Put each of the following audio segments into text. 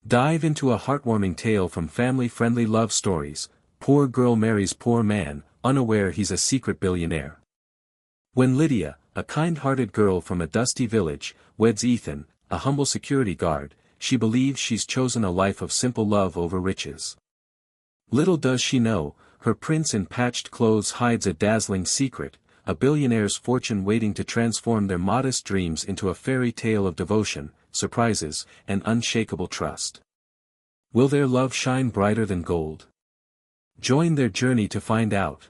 Dive into a heartwarming tale from family-friendly love stories. Poor girl marries poor man, unaware he's a secret billionaire. When Lydia, a kind-hearted girl from a dusty village, weds Ethan, a humble security guard, she believes she's chosen a life of simple love over riches. Little does she know, her prince in patched clothes hides a dazzling secret, a billionaire's fortune waiting to transform their modest dreams into a fairy tale of devotion, surprises, and unshakable trust. Will their love shine brighter than gold? Join their journey to find out.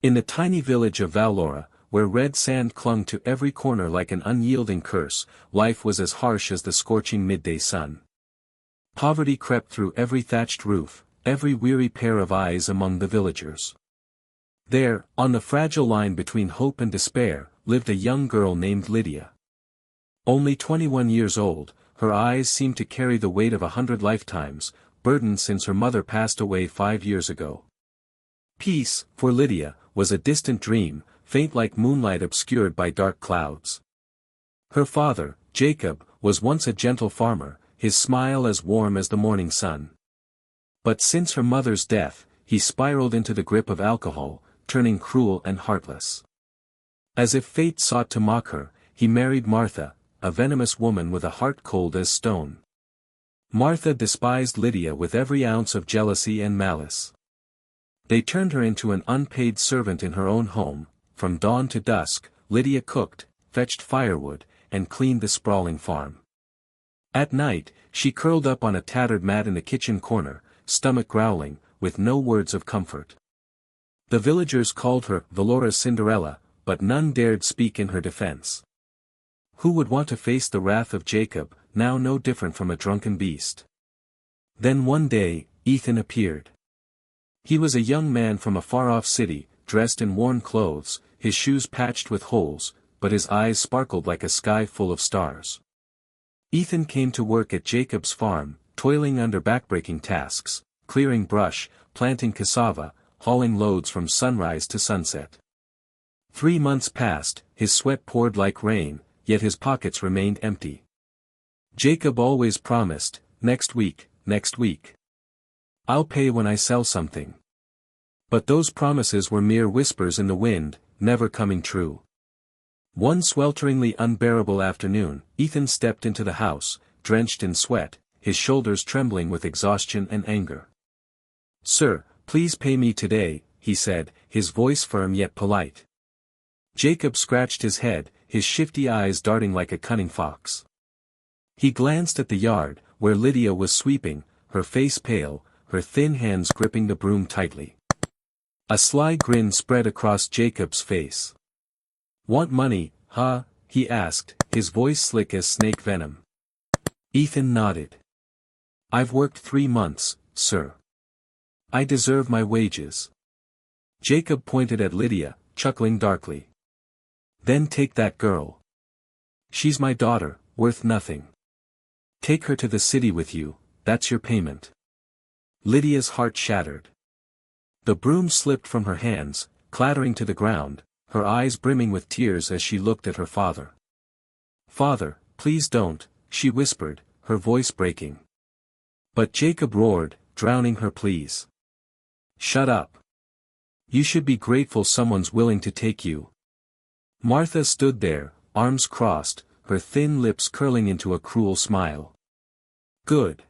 In the tiny village of Valora, where red sand clung to every corner like an unyielding curse, life was as harsh as the scorching midday sun. Poverty crept through every thatched roof, every weary pair of eyes among the villagers. There, on the fragile line between hope and despair, lived a young girl named Lydia. Only 21 years old, her eyes seemed to carry the weight of 100 lifetimes, burdened since her mother passed away 5 years ago. Peace, for Lydia, was a distant dream, faint like moonlight obscured by dark clouds. Her father, Jacob, was once a gentle farmer, his smile as warm as the morning sun. But since her mother's death, he spiraled into the grip of alcohol, turning cruel and heartless. As if fate sought to mock her, he married Martha, a venomous woman with a heart cold as stone. Martha despised Lydia with every ounce of jealousy and malice. They turned her into an unpaid servant in her own home. From dawn to dusk, Lydia cooked, fetched firewood, and cleaned the sprawling farm. At night, she curled up on a tattered mat in the kitchen corner, stomach growling, with no words of comfort. The villagers called her Valora's Cinderella, but none dared speak in her defense. Who would want to face the wrath of Jacob, now no different from a drunken beast? Then one day, Ethan appeared. He was a young man from a far-off city, dressed in worn clothes, his shoes patched with holes, but his eyes sparkled like a sky full of stars. Ethan came to work at Jacob's farm, toiling under backbreaking tasks, clearing brush, planting cassava, hauling loads from sunrise to sunset. 3 months passed, his sweat poured like rain, yet his pockets remained empty. Jacob always promised, next week. I'll pay when I sell something. But those promises were mere whispers in the wind, never coming true. One swelteringly unbearable afternoon, Ethan stepped into the house, drenched in sweat, his shoulders trembling with exhaustion and anger. "Sir, please pay me today," he said, his voice firm yet polite. Jacob scratched his head, his shifty eyes darting like a cunning fox. He glanced at the yard, where Lydia was sweeping, her face pale, her thin hands gripping the broom tightly. A sly grin spread across Jacob's face. "Want money, huh?" he asked, his voice slick as snake venom. Ethan nodded. "I've worked 3 months, sir. I deserve my wages." Jacob pointed at Lydia, chuckling darkly. "Then take that girl. She's my daughter, worth nothing. Take her to the city with you, that's your payment." Lydia's heart shattered. The broom slipped from her hands, clattering to the ground, her eyes brimming with tears as she looked at her father. "Father, please don't," she whispered, her voice breaking. But Jacob roared, drowning her pleas. "Shut up. You should be grateful someone's willing to take you." Martha stood there, arms crossed, her thin lips curling into a cruel smile. "Good.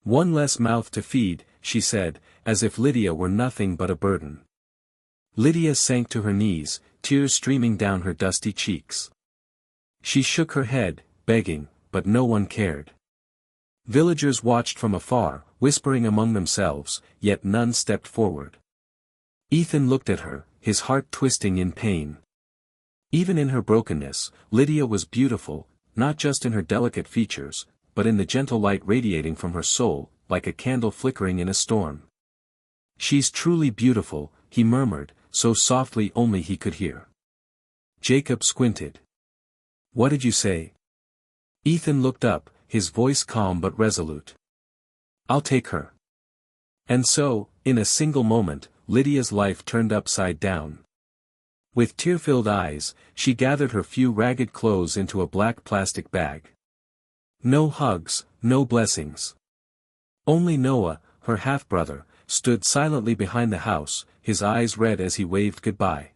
One less mouth to feed," she said, as if Lydia were nothing but a burden. Lydia sank to her knees, tears streaming down her dusty cheeks. She shook her head, begging, but no one cared. Villagers watched from afar, whispering among themselves, yet none stepped forward. Ethan looked at her, his heart twisting in pain. Even in her brokenness, Lydia was beautiful, not just in her delicate features, but in the gentle light radiating from her soul, like a candle flickering in a storm. "She's truly beautiful," he murmured, so softly only he could hear. Jacob squinted. "What did you say?" Ethan looked up, his voice calm but resolute. "I'll take her." And so, in a single moment, Lydia's life turned upside down. With tear-filled eyes, she gathered her few ragged clothes into a black plastic bag. No hugs, no blessings. Only Noah, her half-brother, stood silently behind the house, his eyes red as he waved goodbye.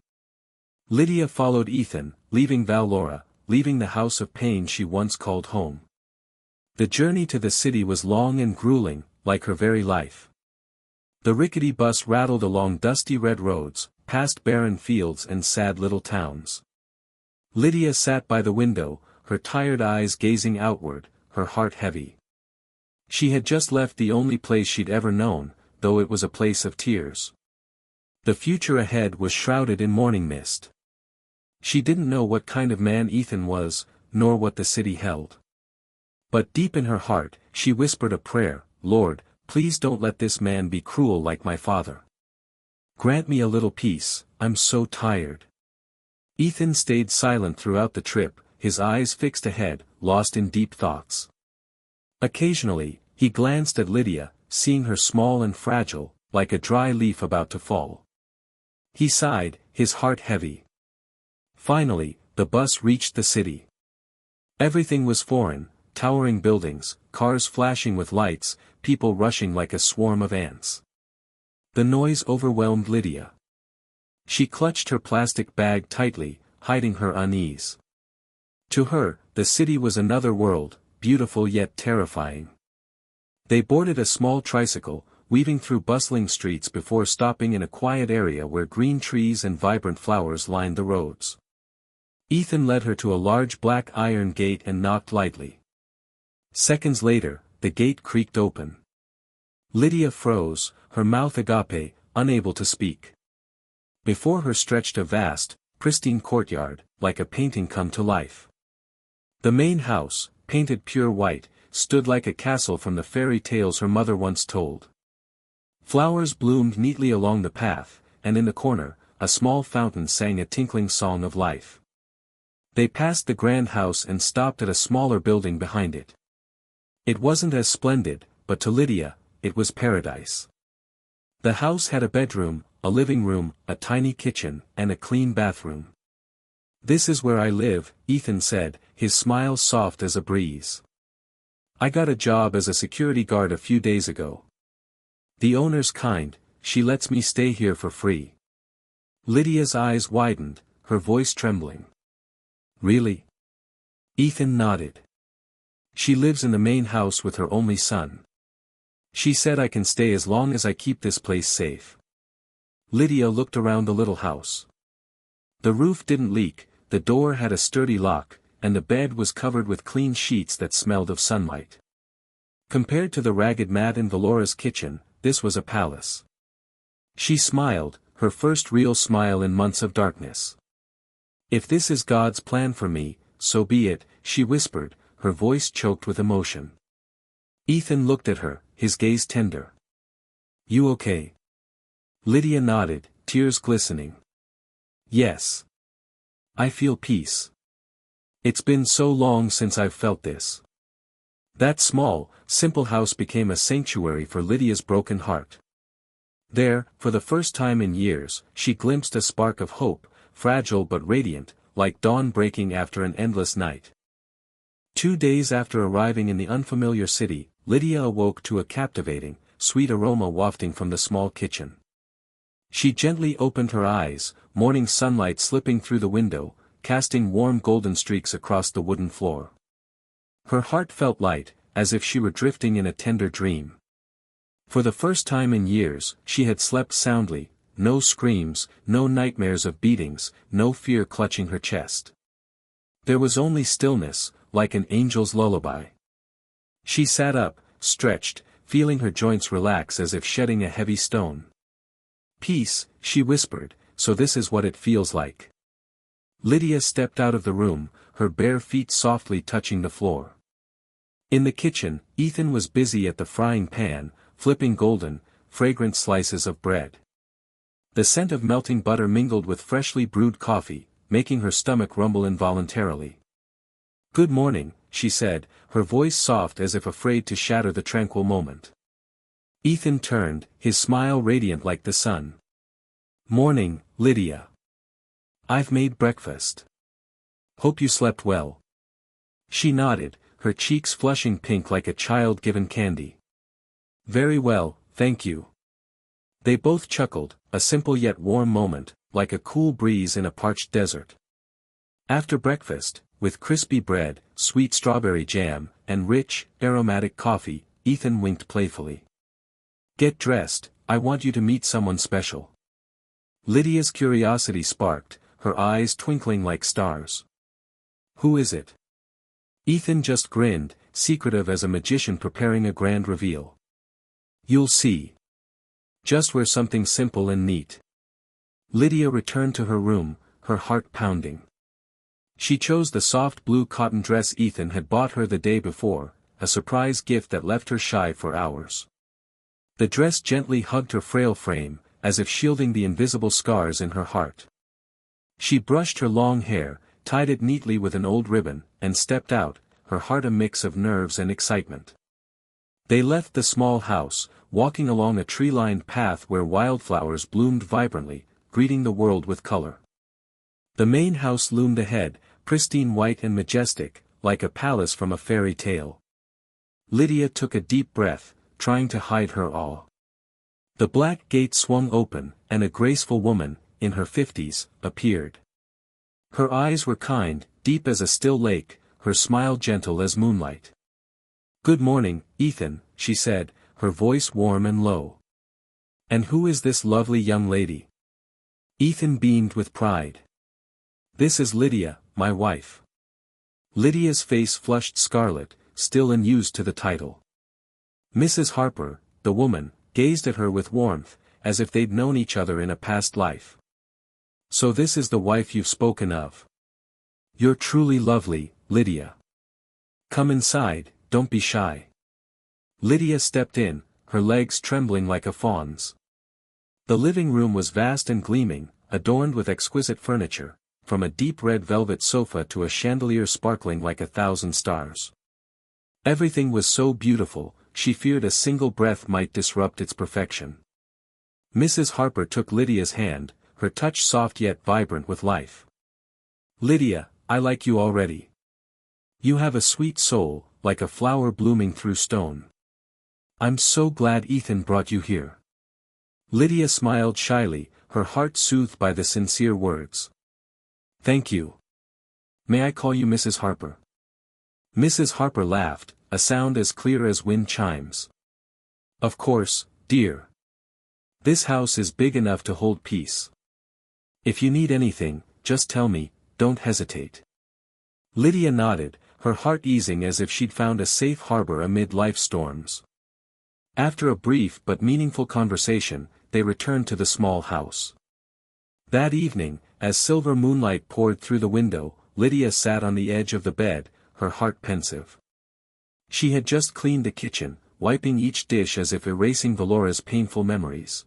Lydia followed Ethan, leaving Valora, leaving the house of pain she once called home. The journey to the city was long and grueling, like her very life. The rickety bus rattled along dusty red roads, past barren fields and sad little towns. Lydia sat by the window, her tired eyes gazing outward, her heart heavy. She had just left the only place she'd ever known, though it was a place of tears. The future ahead was shrouded in morning mist. She didn't know what kind of man Ethan was, nor what the city held. But deep in her heart, she whispered a prayer, "Lord, please don't let this man be cruel like my father. Grant me a little peace, I'm so tired." Ethan stayed silent throughout the trip, his eyes fixed ahead, lost in deep thoughts. Occasionally, he glanced at Lydia, seeing her small and fragile, like a dry leaf about to fall. He sighed, his heart heavy. Finally, the bus reached the city. Everything was foreign, towering buildings, cars flashing with lights, people rushing like a swarm of ants. The noise overwhelmed Lydia. She clutched her plastic bag tightly, hiding her unease. To her, the city was another world, beautiful yet terrifying. They boarded a small tricycle, weaving through bustling streets before stopping in a quiet area where green trees and vibrant flowers lined the roads. Ethan led her to a large black iron gate and knocked lightly. Seconds later, the gate creaked open. Lydia froze, her mouth agape, unable to speak. Before her stretched a vast, pristine courtyard, like a painting come to life. The main house, painted pure white, stood like a castle from the fairy tales her mother once told. Flowers bloomed neatly along the path, and in the corner, a small fountain sang a tinkling song of life. They passed the grand house and stopped at a smaller building behind it. It wasn't as splendid, but to Lydia, it was paradise. The house had a bedroom, a living room, a tiny kitchen, and a clean bathroom. "This is where I live," Ethan said, his smile soft as a breeze. "I got a job as a security guard a few days ago. The owner's kind, she lets me stay here for free." Lydia's eyes widened, her voice trembling. "Really?" Ethan nodded. "She lives in the main house with her only son. She said I can stay as long as I keep this place safe." Lydia looked around the little house. The roof didn't leak, the door had a sturdy lock, and the bed was covered with clean sheets that smelled of sunlight. Compared to the ragged mat in Valora's kitchen, this was a palace. She smiled, her first real smile in months of darkness. "If this is God's plan for me, so be it," she whispered, her voice choked with emotion. Ethan looked at her, his gaze tender. "You okay?" Lydia nodded, tears glistening. "Yes. I feel peace. It's been so long since I've felt this." That small, simple house became a sanctuary for Lydia's broken heart. There, for the first time in years, she glimpsed a spark of hope, fragile but radiant, like dawn breaking after an endless night. 2 days after arriving in the unfamiliar city, Lydia awoke to a captivating, sweet aroma wafting from the small kitchen. She gently opened her eyes, morning sunlight slipping through the window, casting warm golden streaks across the wooden floor. Her heart felt light, as if she were drifting in a tender dream. For the first time in years, she had slept soundly, no screams, no nightmares of beatings, no fear clutching her chest. There was only stillness, like an angel's lullaby. She sat up, stretched, feeling her joints relax as if shedding a heavy stone. "Peace," she whispered, "so this is what it feels like." Lydia stepped out of the room, her bare feet softly touching the floor. In the kitchen, Ethan was busy at the frying pan, flipping golden, fragrant slices of bread. The scent of melting butter mingled with freshly brewed coffee, making her stomach rumble involuntarily. "Good morning," she said, her voice soft as if afraid to shatter the tranquil moment. Ethan turned, his smile radiant like the sun. "Morning, Lydia. I've made breakfast. Hope you slept well." She nodded, her cheeks flushing pink like a child given candy. Very well, thank you. They both chuckled, a simple yet warm moment, like a cool breeze in a parched desert. After breakfast, with crispy bread, sweet strawberry jam, and rich, aromatic coffee, Ethan winked playfully. Get dressed, I want you to meet someone special. Lydia's curiosity sparked, her eyes twinkling like stars. Who is it? Ethan just grinned, secretive as a magician preparing a grand reveal. You'll see. Just wear something simple and neat. Lydia returned to her room, her heart pounding. She chose the soft blue cotton dress Ethan had bought her the day before, a surprise gift that left her shy for hours. The dress gently hugged her frail frame, as if shielding the invisible scars in her heart. She brushed her long hair, tied it neatly with an old ribbon, and stepped out, her heart a mix of nerves and excitement. They left the small house, walking along a tree-lined path where wildflowers bloomed vibrantly, greeting the world with color. The main house loomed ahead, pristine white and majestic, like a palace from a fairy tale. Lydia took a deep breath, trying to hide her awe. The black gate swung open, and a graceful woman, in her 50s, appeared. Her eyes were kind, deep as a still lake, her smile gentle as moonlight. Good morning, Ethan, she said, her voice warm and low. And who is this lovely young lady? Ethan beamed with pride. This is Lydia, my wife. Lydia's face flushed scarlet, still unused to the title. Mrs. Harper, the woman, gazed at her with warmth, as if they'd known each other in a past life. So this is the wife you've spoken of. You're truly lovely, Lydia. Come inside, don't be shy. Lydia stepped in, her legs trembling like a fawn's. The living room was vast and gleaming, adorned with exquisite furniture, from a deep red velvet sofa to a chandelier sparkling like 1,000 stars. Everything was so beautiful, she feared a single breath might disrupt its perfection. Mrs. Harper took Lydia's hand, her touch soft yet vibrant with life. Lydia, I like you already. You have a sweet soul, like a flower blooming through stone. I'm so glad Ethan brought you here. Lydia smiled shyly, her heart soothed by the sincere words. Thank you. May I call you Mrs. Harper? Mrs. Harper laughed, a sound as clear as wind chimes. Of course, dear. This house is big enough to hold peace. If you need anything, just tell me, don't hesitate. Lydia nodded, her heart easing as if she'd found a safe harbor amid life's storms. After a brief but meaningful conversation, they returned to the small house. That evening, as silver moonlight poured through the window, Lydia sat on the edge of the bed, her heart pensive. She had just cleaned the kitchen, wiping each dish as if erasing Valora's painful memories.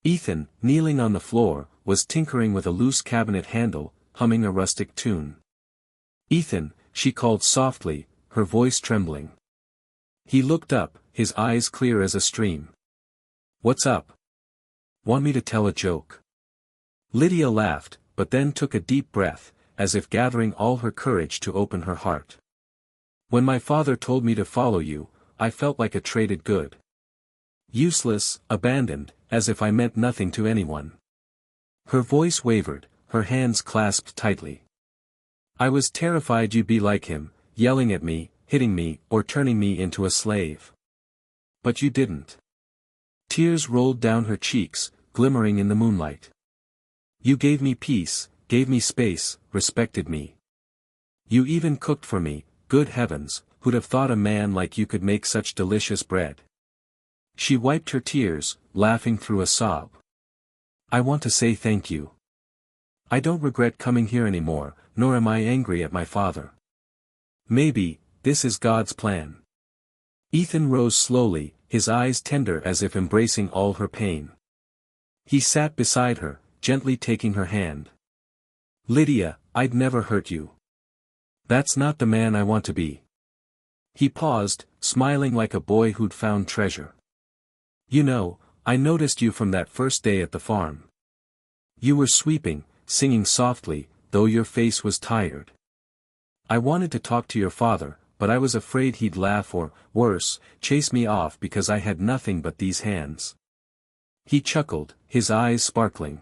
Ethan, kneeling on the floor, was tinkering with a loose cabinet handle, humming a rustic tune. Ethan, she called softly, her voice trembling. He looked up, his eyes clear as a stream. What's up? Want me to tell a joke? Lydia laughed, but then took a deep breath, as if gathering all her courage to open her heart. When my father told me to follow you, I felt like a traded good. Useless, abandoned, as if I meant nothing to anyone. Her voice wavered, her hands clasped tightly. I was terrified you'd be like him, yelling at me, hitting me, or turning me into a slave. But you didn't. Tears rolled down her cheeks, glimmering in the moonlight. You gave me peace, gave me space, respected me. You even cooked for me, good heavens, who'd have thought a man like you could make such delicious bread? She wiped her tears, laughing through a sob. I want to say thank you. I don't regret coming here anymore, nor am I angry at my father. Maybe, this is God's plan. Ethan rose slowly, his eyes tender as if embracing all her pain. He sat beside her, gently taking her hand. Lydia, I'd never hurt you. That's not the man I want to be. He paused, smiling like a boy who'd found treasure. You know, I noticed you from that first day at the farm. You were sweeping, singing softly, though your face was tired. I wanted to talk to your father, but I was afraid he'd laugh or, worse, chase me off because I had nothing but these hands. He chuckled, his eyes sparkling.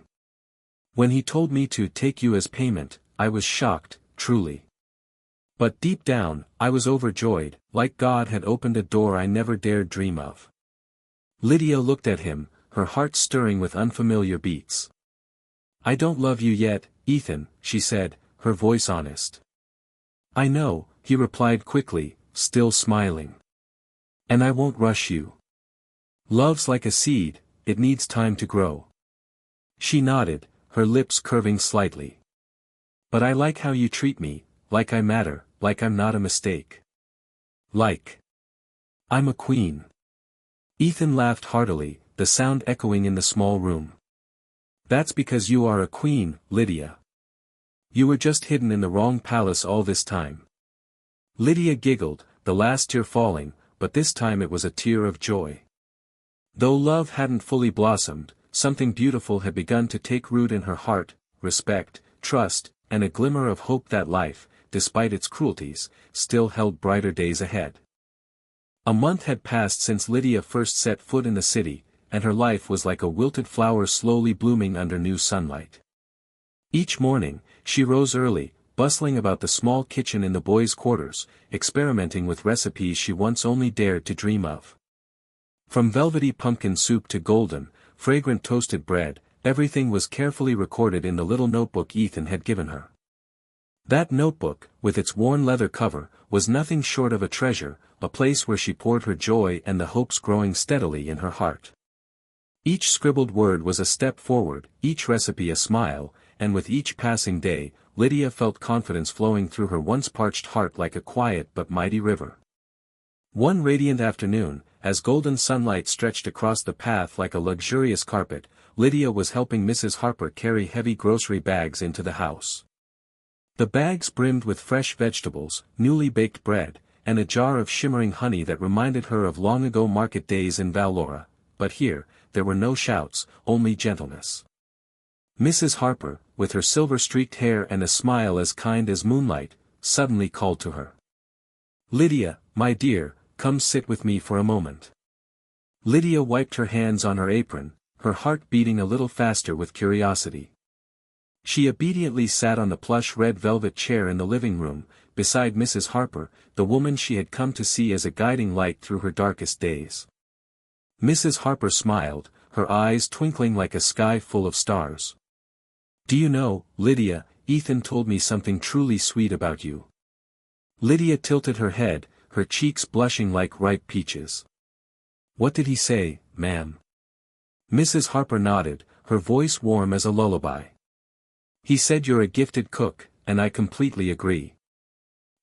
When he told me to take you as payment, I was shocked, truly. But deep down, I was overjoyed, like God had opened a door I never dared dream of. Lydia looked at him, her heart stirring with unfamiliar beats. I don't love you yet, Ethan, she said, her voice honest. I know, he replied quickly, still smiling. And I won't rush you. Love's like a seed, it needs time to grow. She nodded, her lips curving slightly. But I like how you treat me, like I matter, like I'm not a mistake. Like I'm a queen. Ethan laughed heartily, the sound echoing in the small room. That's because you are a queen, Lydia. You were just hidden in the wrong palace all this time. Lydia giggled, the last tear falling, but this time it was a tear of joy. Though love hadn't fully blossomed, something beautiful had begun to take root in her heart, respect, trust, and a glimmer of hope that life, despite its cruelties, still held brighter days ahead. A month had passed since Lydia first set foot in the city, and her life was like a wilted flower slowly blooming under new sunlight. Each morning, she rose early, bustling about the small kitchen in the boys' quarters, experimenting with recipes she once only dared to dream of. From velvety pumpkin soup to golden, fragrant toasted bread, everything was carefully recorded in the little notebook Ethan had given her. That notebook, with its worn leather cover, was nothing short of a treasure, a place where she poured her joy and the hopes growing steadily in her heart. Each scribbled word was a step forward, each recipe a smile, and with each passing day, Lydia felt confidence flowing through her once parched heart like a quiet but mighty river. One radiant afternoon, as golden sunlight stretched across the path like a luxurious carpet, Lydia was helping Mrs. Harper carry heavy grocery bags into the house. The bags brimmed with fresh vegetables, newly baked bread, and a jar of shimmering honey that reminded her of long-ago market days in Valora, but here, there were no shouts, only gentleness. Mrs. Harper, with her silver-streaked hair and a smile as kind as moonlight, suddenly called to her. Lydia, my dear, come sit with me for a moment. Lydia wiped her hands on her apron, her heart beating a little faster with curiosity. She obediently sat on the plush red velvet chair in the living room, beside Mrs. Harper, the woman she had come to see as a guiding light through her darkest days. Mrs. Harper smiled, her eyes twinkling like a sky full of stars. Do you know, Lydia, Ethan told me something truly sweet about you. Lydia tilted her head, her cheeks blushing like ripe peaches. What did he say, ma'am? Mrs. Harper nodded, her voice warm as a lullaby. He said you're a gifted cook, and I completely agree.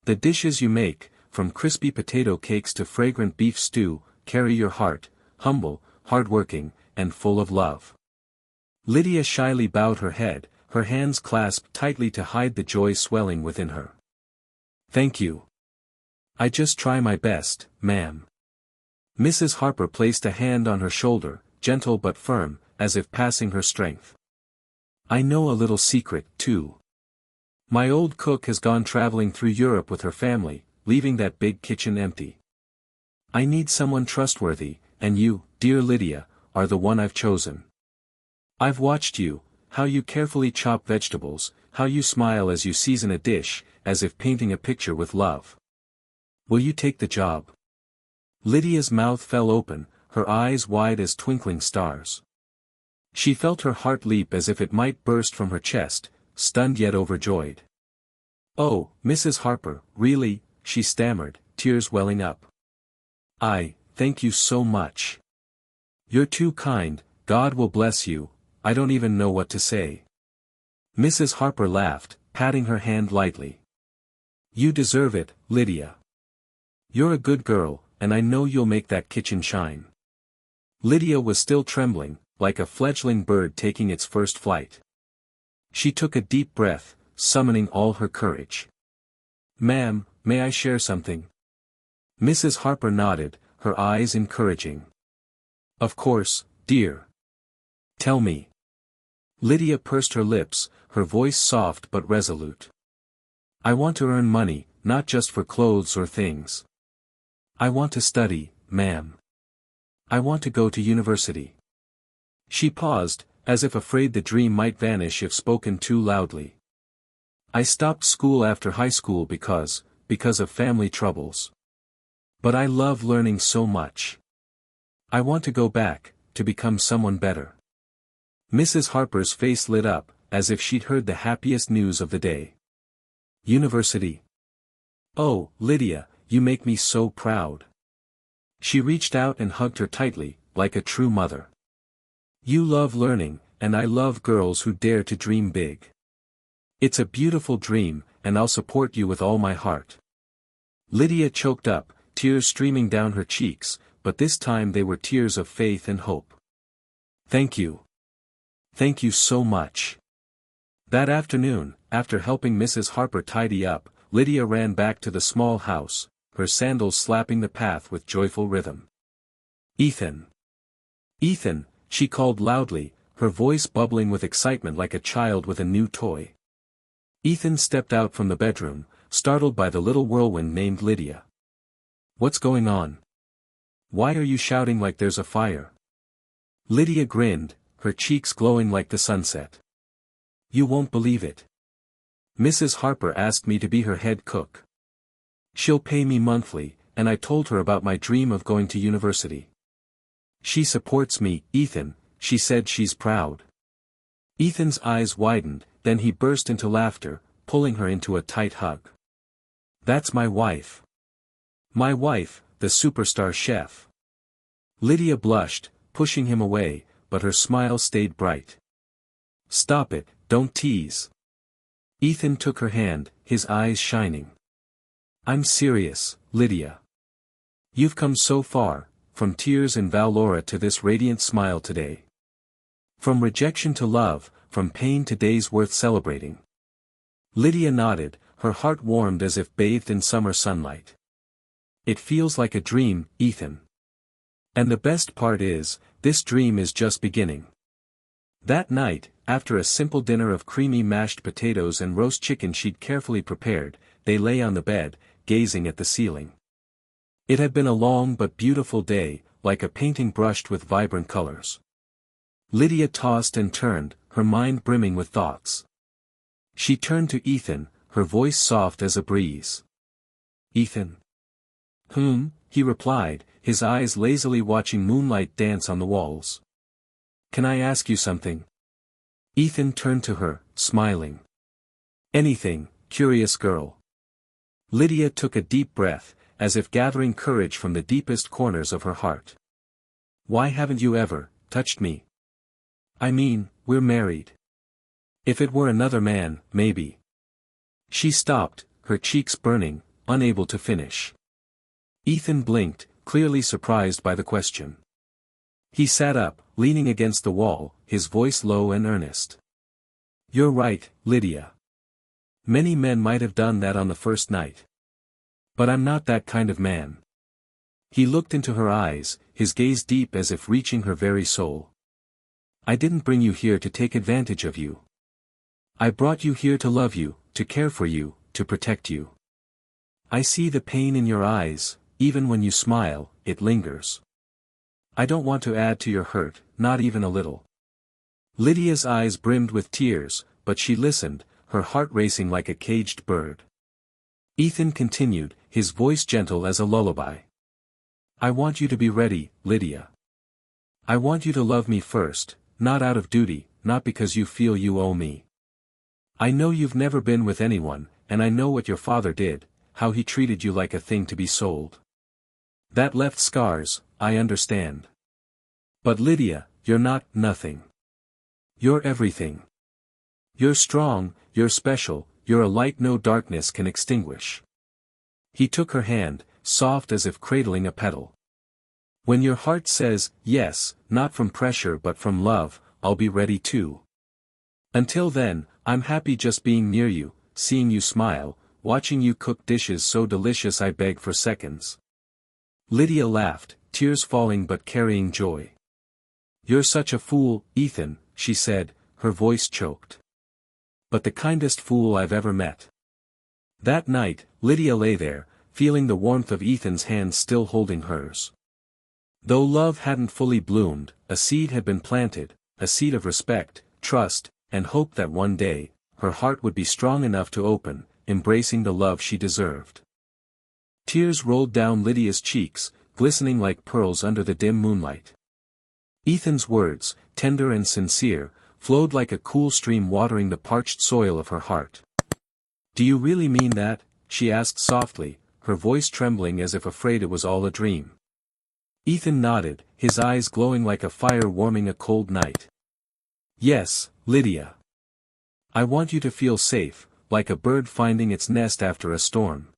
The dishes you make, from crispy potato cakes to fragrant beef stew, carry your heart, humble, hard-working, and full of love. Lydia shyly bowed her head, her hands clasped tightly to hide the joy swelling within her. Thank you. I just try my best, ma'am. Mrs. Harper placed a hand on her shoulder, gentle but firm, as if passing her strength. I know a little secret, too. My old cook has gone traveling through Europe with her family, leaving that big kitchen empty. I need someone trustworthy, and you, dear Lydia, are the one I've chosen. I've watched you, how you carefully chop vegetables, how you smile as you season a dish, as if painting a picture with love. Will you take the job? Lydia's mouth fell open, her eyes wide as twinkling stars. She felt her heart leap as if it might burst from her chest, stunned yet overjoyed. Oh, Mrs. Harper, really, she stammered, tears welling up. Thank you so much. You're too kind, God will bless you, I don't even know what to say. Mrs. Harper laughed, patting her hand lightly. You deserve it, Lydia. You're a good girl, and I know you'll make that kitchen shine. Lydia was still trembling, like a fledgling bird taking its first flight. She took a deep breath, summoning all her courage. Ma'am, may I share something? Mrs. Harper nodded, her eyes encouraging. Of course, dear. Tell me. Lydia pursed her lips, her voice soft but resolute. I want to earn money, not just for clothes or things. I want to study, ma'am. I want to go to university. She paused, as if afraid the dream might vanish if spoken too loudly. I stopped school after high school because of family troubles. But I love learning so much. I want to go back, to become someone better. Mrs. Harper's face lit up, as if she'd heard the happiest news of the day. University. Oh, Lydia, you make me so proud. She reached out and hugged her tightly, like a true mother. You love learning, and I love girls who dare to dream big. It's a beautiful dream, and I'll support you with all my heart. Lydia choked up, tears streaming down her cheeks, but this time they were tears of faith and hope. Thank you. Thank you so much. That afternoon, after helping Mrs. Harper tidy up, Lydia ran back to the small house, her sandals slapping the path with joyful rhythm. Ethan. Ethan, she called loudly, her voice bubbling with excitement like a child with a new toy. Ethan stepped out from the bedroom, startled by the little whirlwind named Lydia. What's going on? Why are you shouting like there's a fire? Lydia grinned, her cheeks glowing like the sunset. You won't believe it. Mrs. Harper asked me to be her head cook. She'll pay me monthly, and I told her about my dream of going to university. She supports me, Ethan, she said she's proud. Ethan's eyes widened, then he burst into laughter, pulling her into a tight hug. That's my wife. My wife, the superstar chef. Lydia blushed, pushing him away, but her smile stayed bright. Stop it, don't tease. Ethan took her hand, his eyes shining. I'm serious, Lydia. You've come so far, from tears in Valora to this radiant smile today. From rejection to love, from pain to days worth celebrating. Lydia nodded, her heart warmed as if bathed in summer sunlight. It feels like a dream, Ethan. And the best part is, this dream is just beginning. That night, after a simple dinner of creamy mashed potatoes and roast chicken she'd carefully prepared, they lay on the bed, gazing at the ceiling. It had been a long but beautiful day, like a painting brushed with vibrant colors. Lydia tossed and turned, her mind brimming with thoughts. She turned to Ethan, her voice soft as a breeze. Ethan. He replied, his eyes lazily watching moonlight dance on the walls. Can I ask you something? Ethan turned to her, smiling. Anything, curious girl. Lydia took a deep breath, as if gathering courage from the deepest corners of her heart. Why haven't you ever touched me? I mean, we're married. If it were another man, maybe. She stopped, her cheeks burning, unable to finish. Ethan blinked, clearly surprised by the question. He sat up, leaning against the wall, his voice low and earnest. You're right, Lydia. Many men might have done that on the first night. But I'm not that kind of man. He looked into her eyes, his gaze deep as if reaching her very soul. I didn't bring you here to take advantage of you. I brought you here to love you, to care for you, to protect you. I see the pain in your eyes, even when you smile, it lingers. I don't want to add to your hurt, not even a little. Lydia's eyes brimmed with tears, but she listened, her heart racing like a caged bird. Ethan continued, his voice gentle as a lullaby. I want you to be ready, Lydia. I want you to love me first, not out of duty, not because you feel you owe me. I know you've never been with anyone, and I know what your father did, how he treated you like a thing to be sold. That left scars, I understand. But Lydia, you're not nothing. You're everything. You're strong, you're special, you're a light no darkness can extinguish. He took her hand, soft as if cradling a petal. When your heart says, yes, not from pressure but from love, I'll be ready too. Until then, I'm happy just being near you, seeing you smile, watching you cook dishes so delicious I beg for seconds. Lydia laughed, tears falling but carrying joy. You're such a fool, Ethan, she said, her voice choked. But the kindest fool I've ever met. That night, Lydia lay there, feeling the warmth of Ethan's hand still holding hers. Though love hadn't fully bloomed, a seed had been planted, a seed of respect, trust, and hope that one day, her heart would be strong enough to open, embracing the love she deserved. Tears rolled down Lydia's cheeks, glistening like pearls under the dim moonlight. Ethan's words, tender and sincere, flowed like a cool stream watering the parched soil of her heart. "Do you really mean that?" she asked softly, her voice trembling as if afraid it was all a dream. Ethan nodded, his eyes glowing like a fire warming a cold night. "Yes, Lydia. I want you to feel safe, like a bird finding its nest after a storm.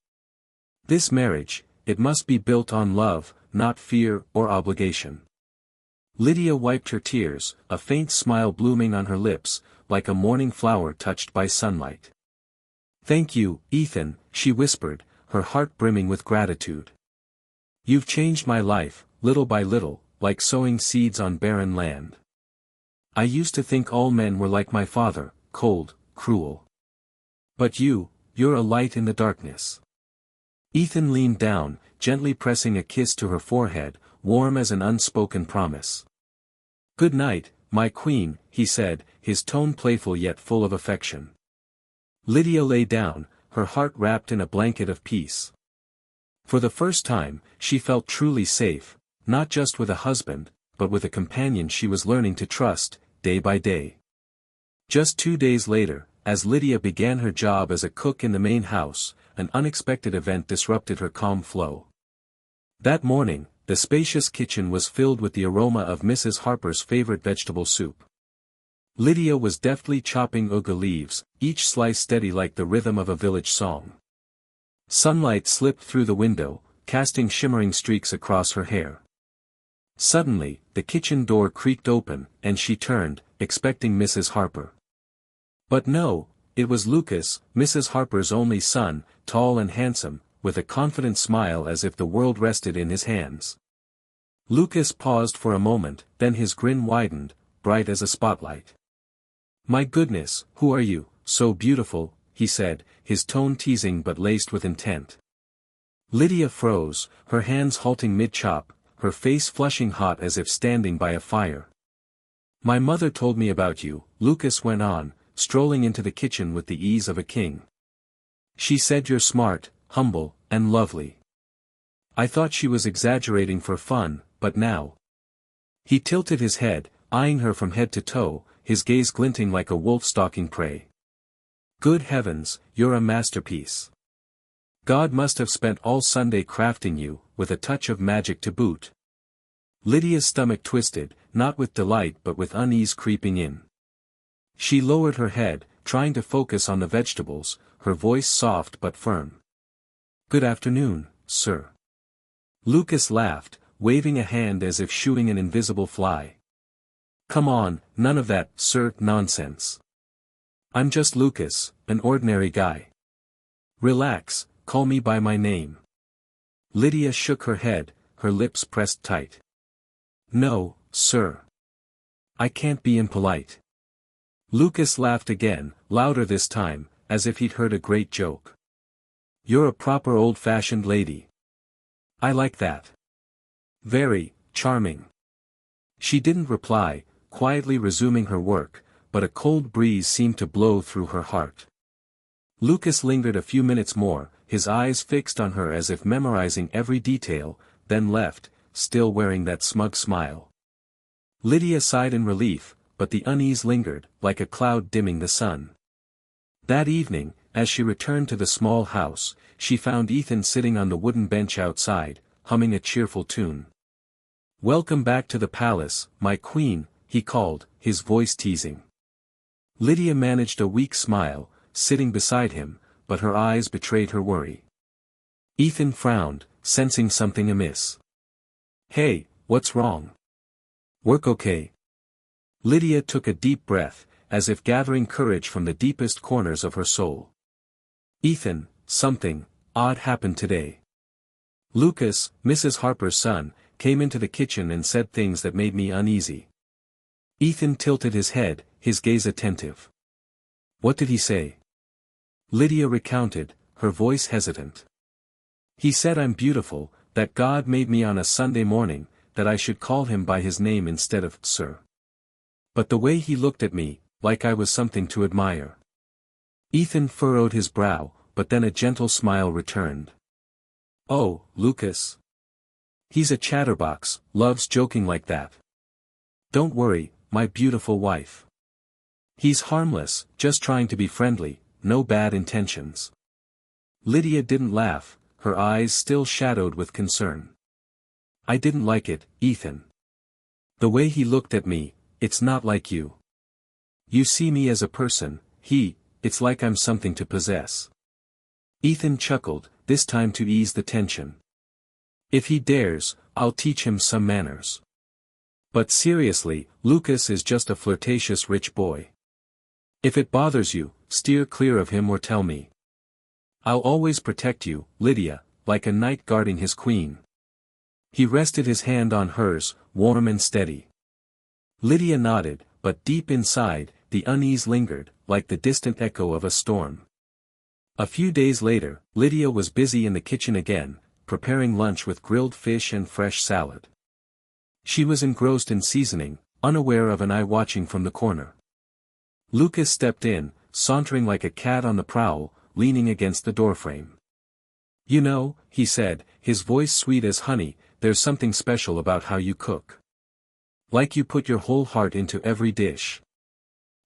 This marriage, it must be built on love, not fear or obligation." Lydia wiped her tears, a faint smile blooming on her lips, like a morning flower touched by sunlight. "Thank you, Ethan," she whispered, her heart brimming with gratitude. "You've changed my life, little by little, like sowing seeds on barren land. I used to think all men were like my father, cold, cruel. But you're a light in the darkness." Ethan leaned down, gently pressing a kiss to her forehead, warm as an unspoken promise. "Good night, my queen," he said, his tone playful yet full of affection. Lydia lay down, her heart wrapped in a blanket of peace. For the first time, she felt truly safe, not just with a husband, but with a companion she was learning to trust, day by day. Just 2 days later, as Lydia began her job as a cook in the main house, an unexpected event disrupted her calm flow. That morning, the spacious kitchen was filled with the aroma of Mrs. Harper's favorite vegetable soup. Lydia was deftly chopping ugu leaves, each slice steady like the rhythm of a village song. Sunlight slipped through the window, casting shimmering streaks across her hair. Suddenly, the kitchen door creaked open, and she turned, expecting Mrs. Harper. But no, it was Lucas, Mrs. Harper's only son, tall and handsome, with a confident smile as if the world rested in his hands. Lucas paused for a moment, then his grin widened, bright as a spotlight. "My goodness, who are you, so beautiful?" he said, his tone teasing but laced with intent. Lydia froze, her hands halting mid-chop, her face flushing hot as if standing by a fire. "My mother told me about you," Lucas went on, strolling into the kitchen with the ease of a king. "She said you're smart, humble, and lovely. I thought she was exaggerating for fun, but now—" He tilted his head, eyeing her from head to toe, his gaze glinting like a wolf stalking prey. "Good heavens, you're a masterpiece. God must have spent all Sunday crafting you, with a touch of magic to boot." Lydia's stomach twisted, not with delight but with unease creeping in. She lowered her head, trying to focus on the vegetables, her voice soft but firm. "Good afternoon, sir." Lucas laughed, waving a hand as if shooing an invisible fly. "Come on, none of that, sir, nonsense. I'm just Lucas, an ordinary guy. Relax, call me by my name." Lydia shook her head, her lips pressed tight. "No, sir. I can't be impolite." Lucas laughed again, louder this time, as if he'd heard a great joke. "You're a proper old-fashioned lady. I like that. Very charming." She didn't reply, quietly resuming her work, but a cold breeze seemed to blow through her heart. Lucas lingered a few minutes more, his eyes fixed on her as if memorizing every detail, then left, still wearing that smug smile. Lydia sighed in relief, but the unease lingered, like a cloud dimming the sun. That evening, as she returned to the small house, she found Ethan sitting on the wooden bench outside, humming a cheerful tune. "Welcome back to the palace, my queen," he called, his voice teasing. Lydia managed a weak smile, sitting beside him, but her eyes betrayed her worry. Ethan frowned, sensing something amiss. "Hey, what's wrong? Work okay?" Lydia took a deep breath, as if gathering courage from the deepest corners of her soul. "Ethan, something odd happened today. Lucas, Mrs. Harper's son, came into the kitchen and said things that made me uneasy." Ethan tilted his head, his gaze attentive. "What did he say?" Lydia recounted, her voice hesitant. He said I'm beautiful, that God made me on a Sunday morning, that I should call him by his name instead of sir. But the way he looked at me, like I was something to admire. Ethan furrowed his brow, but then a gentle smile returned. Oh, Lucas. He's a chatterbox, loves joking like that. Don't worry, my beautiful wife. He's harmless, just trying to be friendly, no bad intentions. Lydia didn't laugh, her eyes still shadowed with concern. I didn't like it, Ethan. The way he looked at me, it's not like you. You see me as a person, it's like I'm something to possess. Ethan chuckled, this time to ease the tension. If he dares, I'll teach him some manners. But seriously, Lucas is just a flirtatious rich boy. If it bothers you, steer clear of him or tell me. I'll always protect you, Lydia, like a knight guarding his queen. He rested his hand on hers, warm and steady. Lydia nodded, but deep inside, the unease lingered, like the distant echo of a storm. A few days later, Lydia was busy in the kitchen again, preparing lunch with grilled fish and fresh salad. She was engrossed in seasoning, unaware of an eye watching from the corner. Lucas stepped in, sauntering like a cat on the prowl, leaning against the doorframe. You know, he said, his voice sweet as honey, there's something special about how you cook. Like you put your whole heart into every dish.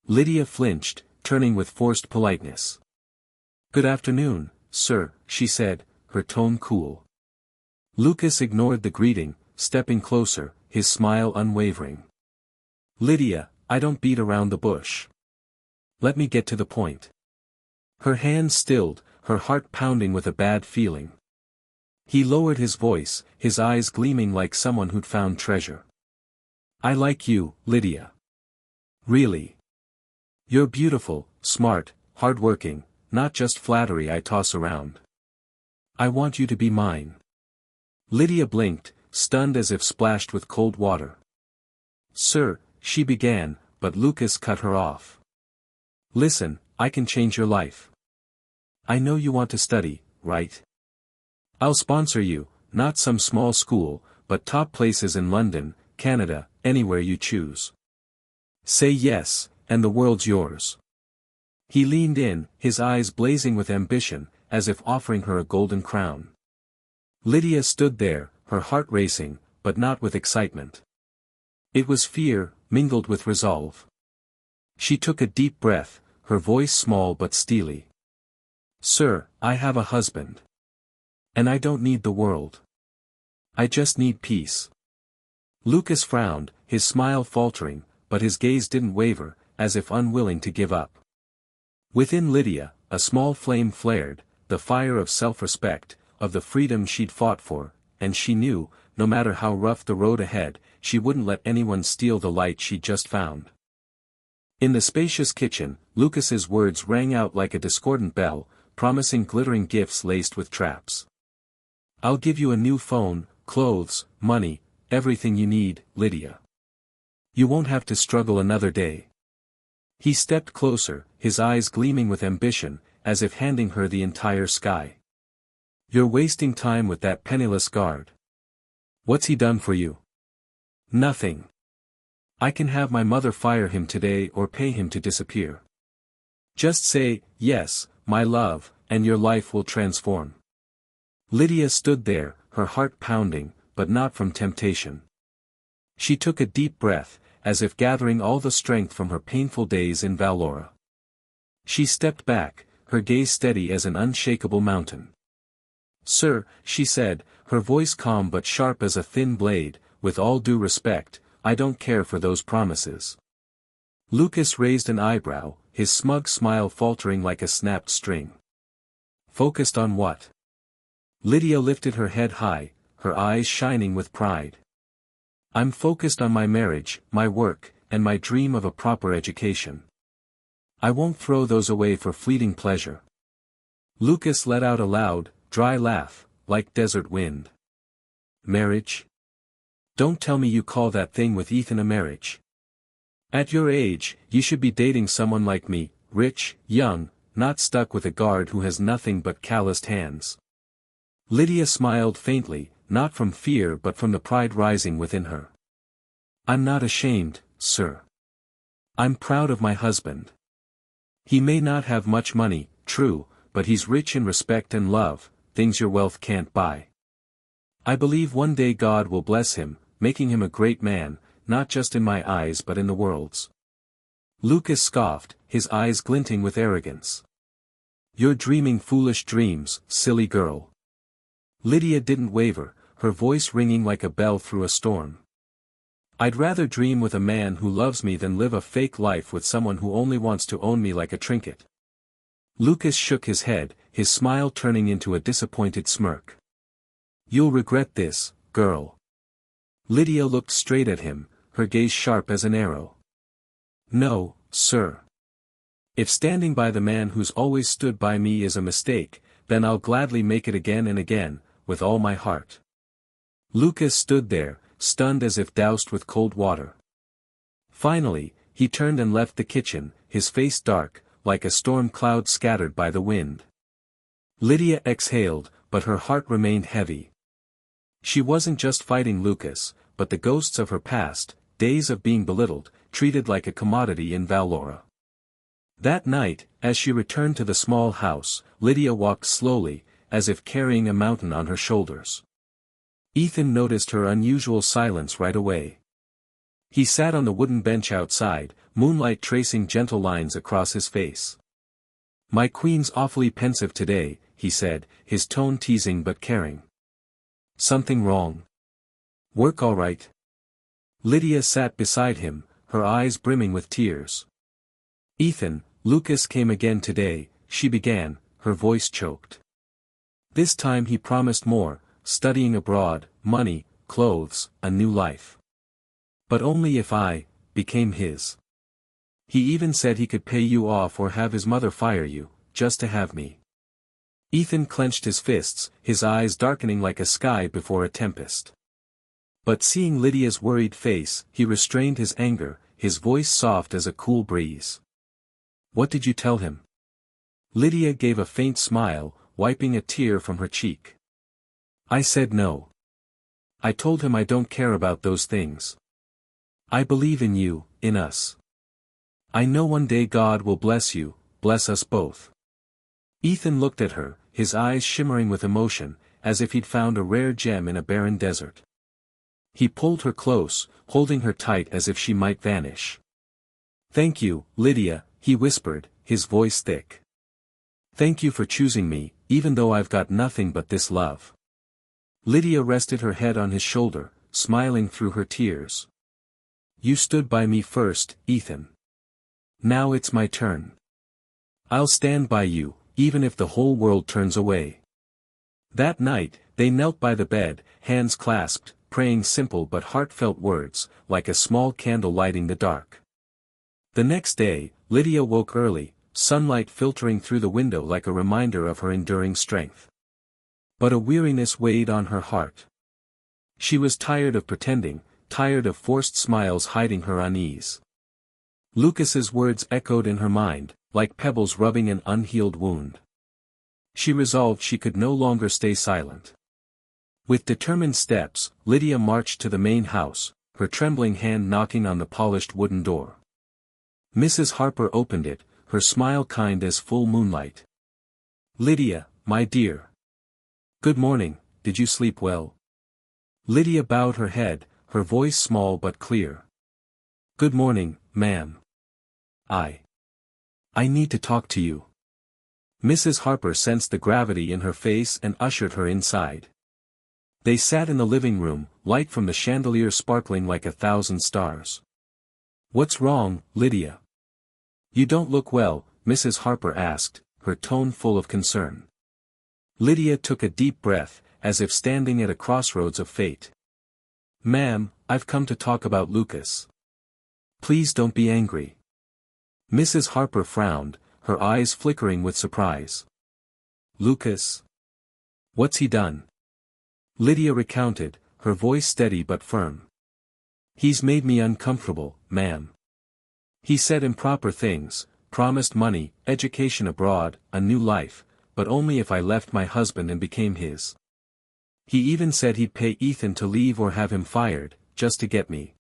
Lydia flinched, turning with forced politeness. Good afternoon, sir, she said, her tone cool. Lucas ignored the greeting, stepping closer, his smile unwavering. Lydia, I don't beat around the bush. Let me get to the point. Her hands stilled, her heart pounding with a bad feeling. He lowered his voice, his eyes gleaming like someone who'd found treasure. I like you, Lydia. Really. You're beautiful, smart, hardworking, not just flattery I toss around. I want you to be mine. Lydia blinked, stunned as if splashed with cold water. Sir, she began, but Lucas cut her off. Listen, I can change your life. I know you want to study, right? I'll sponsor you, not some small school, but top places in London, Canada, anywhere you choose. Say yes, and the world's yours. He leaned in, his eyes blazing with ambition, as if offering her a golden crown. Lydia stood there, her heart racing, but not with excitement. It was fear, mingled with resolve. She took a deep breath, her voice small but steely. Sir, I have a husband. And I don't need the world. I just need peace. Lucas frowned, his smile faltering, but his gaze didn't waver, as if unwilling to give up. Within Lydia, a small flame flared, the fire of self-respect, of the freedom she'd fought for, and she knew, no matter how rough the road ahead, she wouldn't let anyone steal the light she'd just found. In the spacious kitchen, Lucas's words rang out like a discordant bell, promising glittering gifts laced with traps. I'll give you a new phone, clothes, money, everything you need, Lydia. You won't have to struggle another day. He stepped closer, his eyes gleaming with ambition, as if handing her the entire sky. You're wasting time with that penniless guard. What's he done for you? Nothing. I can have my mother fire him today or pay him to disappear. Just say, yes, my love, and your life will transform. Lydia stood there, her heart pounding, but not from temptation. She took a deep breath, as if gathering all the strength from her painful days in Valora. She stepped back, her gaze steady as an unshakable mountain. Sir, she said, her voice calm but sharp as a thin blade, with all due respect, I don't care for those promises. Lucas raised an eyebrow, his smug smile faltering like a snapped string. Focused on what? Lydia lifted her head high, her eyes shining with pride. I'm focused on my marriage, my work, and my dream of a proper education. I won't throw those away for fleeting pleasure. Lucas let out a loud, dry laugh, like desert wind. Marriage? Don't tell me you call that thing with Ethan a marriage. At your age, you should be dating someone like me, rich, young, not stuck with a guard who has nothing but calloused hands. Lydia smiled faintly, not from fear but from the pride rising within her. I'm not ashamed, sir. I'm proud of my husband. He may not have much money, true, but he's rich in respect and love, things your wealth can't buy. I believe one day God will bless him, making him a great man, not just in my eyes but in the world's. Lucas scoffed, his eyes glinting with arrogance. You're dreaming foolish dreams, silly girl. Lydia didn't waver, her voice ringing like a bell through a storm. I'd rather dream with a man who loves me than live a fake life with someone who only wants to own me like a trinket. Lucas shook his head, his smile turning into a disappointed smirk. You'll regret this, girl. Lydia looked straight at him, her gaze sharp as an arrow. No, sir. If standing by the man who's always stood by me is a mistake, then I'll gladly make it again and again, with all my heart. Lucas stood there, stunned as if doused with cold water. Finally, he turned and left the kitchen, his face dark, like a storm cloud scattered by the wind. Lydia exhaled, but her heart remained heavy. She wasn't just fighting Lucas, but the ghosts of her past, days of being belittled, treated like a commodity in Valora. That night, as she returned to the small house, Lydia walked slowly, as if carrying a mountain on her shoulders. Ethan noticed her unusual silence right away. He sat on the wooden bench outside, moonlight tracing gentle lines across his face. My queen's awfully pensive today, he said, his tone teasing but caring. Something wrong? Work all right? Lydia sat beside him, her eyes brimming with tears. Ethan, Lucas came again today, she began, her voice choked. This time he promised more, studying abroad, money, clothes, a new life. But only if I became his. He even said he could pay you off or have his mother fire you, just to have me. Ethan clenched his fists, his eyes darkening like a sky before a tempest. But seeing Lydia's worried face, he restrained his anger, his voice soft as a cool breeze. What did you tell him? Lydia gave a faint smile, wiping a tear from her cheek. I said no. I told him I don't care about those things. I believe in you, in us. I know one day God will bless you, bless us both. Ethan looked at her, his eyes shimmering with emotion, as if he'd found a rare gem in a barren desert. He pulled her close, holding her tight as if she might vanish. Thank you, Lydia, he whispered, his voice thick. Thank you for choosing me, even though I've got nothing but this love. Lydia rested her head on his shoulder, smiling through her tears. You stood by me first, Ethan. Now it's my turn. I'll stand by you, even if the whole world turns away. That night, they knelt by the bed, hands clasped, praying simple but heartfelt words, like a small candle lighting the dark. The next day, Lydia woke early, sunlight filtering through the window like a reminder of her enduring strength. But a weariness weighed on her heart. She was tired of pretending, tired of forced smiles hiding her unease. Lucas's words echoed in her mind, like pebbles rubbing an unhealed wound. She resolved she could no longer stay silent. With determined steps, Lydia marched to the main house, her trembling hand knocking on the polished wooden door. Mrs. Harper opened it, her smile kind as full moonlight. Lydia, my dear. Good morning, did you sleep well? Lydia bowed her head, her voice small but clear. Good morning, ma'am. I need to talk to you. Mrs. Harper sensed the gravity in her face and ushered her inside. They sat in the living room, light from the chandelier sparkling like 1,000 stars. What's wrong, Lydia? You don't look well, Mrs. Harper asked, her tone full of concern. Lydia took a deep breath, as if standing at a crossroads of fate. Ma'am, I've come to talk about Lucas. Please don't be angry. Mrs. Harper frowned, her eyes flickering with surprise. Lucas? What's he done? Lydia recounted, her voice steady but firm. He's made me uncomfortable, ma'am. He said improper things, promised money, education abroad, a new life, but only if I left my husband and became his. He even said he'd pay Ethan to leave or have him fired, just to get me.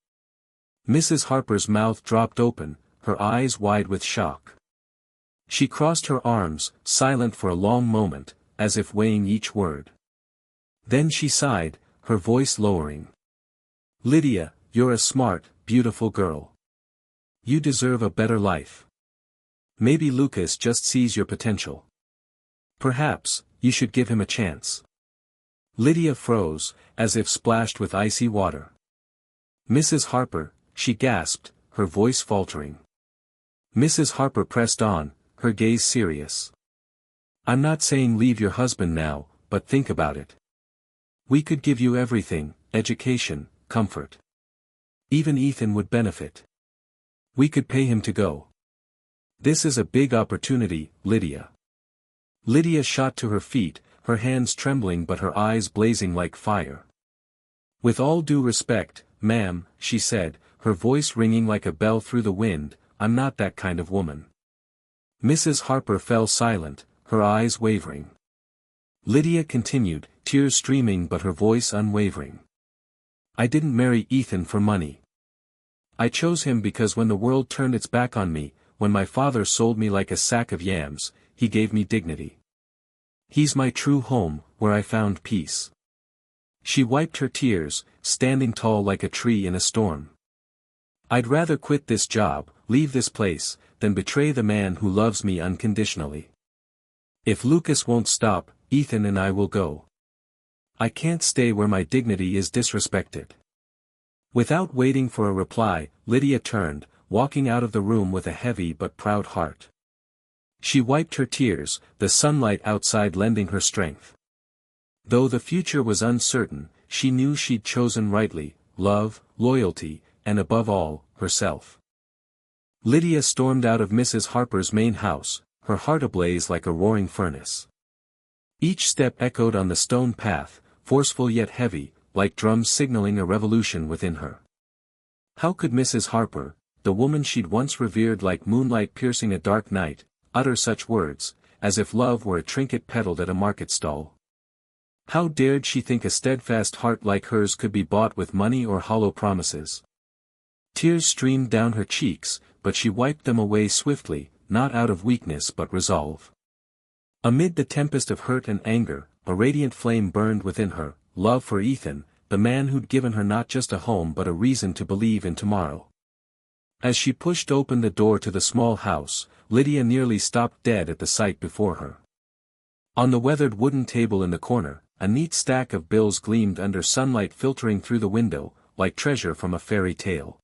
Mrs. Harper's mouth dropped open, her eyes wide with shock. She crossed her arms, silent for a long moment, as if weighing each word. Then she sighed, her voice lowering. "Lydia, you're a smart, beautiful girl. You deserve a better life. Maybe Lucas just sees your potential. Perhaps, you should give him a chance." Lydia froze, as if splashed with icy water. "Mrs. Harper," she gasped, her voice faltering. Mrs. Harper pressed on, her gaze serious. "I'm not saying leave your husband now, but think about it. We could give you everything, education, comfort. Even Ethan would benefit. We could pay him to go. This is a big opportunity, Lydia." Lydia shot to her feet, her hands trembling but her eyes blazing like fire. "With all due respect, ma'am," she said, her voice ringing like a bell through the wind, "I'm not that kind of woman." Mrs. Harper fell silent, her eyes wavering. Lydia continued, tears streaming but her voice unwavering. "I didn't marry Ethan for money. I chose him because when the world turned its back on me, when my father sold me like a sack of yams, he gave me dignity. He's my true home, where I found peace." She wiped her tears, standing tall like a tree in a storm. "I'd rather quit this job, leave this place, than betray the man who loves me unconditionally. If Lucas won't stop, Ethan and I will go. I can't stay where my dignity is disrespected." Without waiting for a reply, Lydia turned, walking out of the room with a heavy but proud heart. She wiped her tears, the sunlight outside lending her strength. Though the future was uncertain, she knew she'd chosen rightly, love, loyalty, and above all, herself. Lydia stormed out of Mrs. Harper's main house, her heart ablaze like a roaring furnace. Each step echoed on the stone path, forceful yet heavy, like drums signaling a revolution within her. How could Mrs. Harper, the woman she'd once revered like moonlight piercing a dark night, utter such words, as if love were a trinket peddled at a market stall? How dared she think a steadfast heart like hers could be bought with money or hollow promises? Tears streamed down her cheeks, but she wiped them away swiftly, not out of weakness but resolve. Amid the tempest of hurt and anger, a radiant flame burned within her, love for Ethan, the man who'd given her not just a home but a reason to believe in tomorrow. As she pushed open the door to the small house, Lydia nearly stopped dead at the sight before her. On the weathered wooden table in the corner, a neat stack of bills gleamed under sunlight filtering through the window, like treasure from a fairy tale.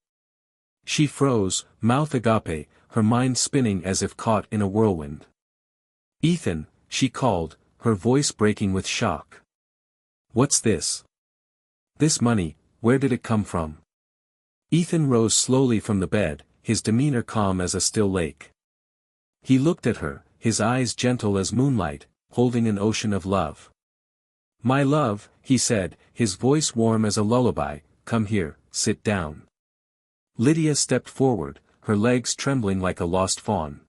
She froze, mouth agape, her mind spinning as if caught in a whirlwind. "Ethan," she called, her voice breaking with shock. "What's this? This money, where did it come from?" Ethan rose slowly from the bed, his demeanor calm as a still lake. He looked at her, his eyes gentle as moonlight, holding an ocean of love. "My love," he said, his voice warm as a lullaby, "come here, sit down." Lydia stepped forward, her legs trembling like a lost fawn.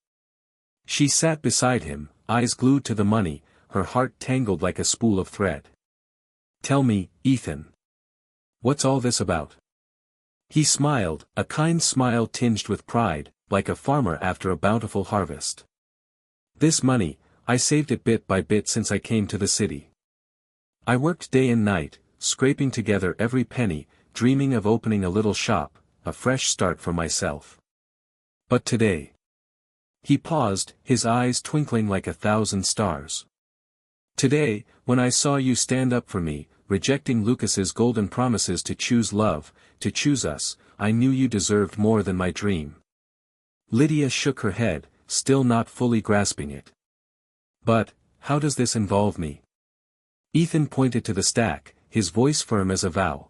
She sat beside him, eyes glued to the money, her heart tangled like a spool of thread. "Tell me, Ethan. What's all this about?" He smiled, a kind smile tinged with pride, like a farmer after a bountiful harvest. "This money, I saved it bit by bit since I came to the city. I worked day and night, scraping together every penny, dreaming of opening a little shop, a fresh start for myself. But today—" He paused, his eyes twinkling like 1,000 stars. "Today, when I saw you stand up for me, rejecting Lucas's golden promises to choose love, to choose us, I knew you deserved more than my dream." Lydia shook her head, still not fully grasping it. "But, how does this involve me?" Ethan pointed to the stack, his voice firm as a vow.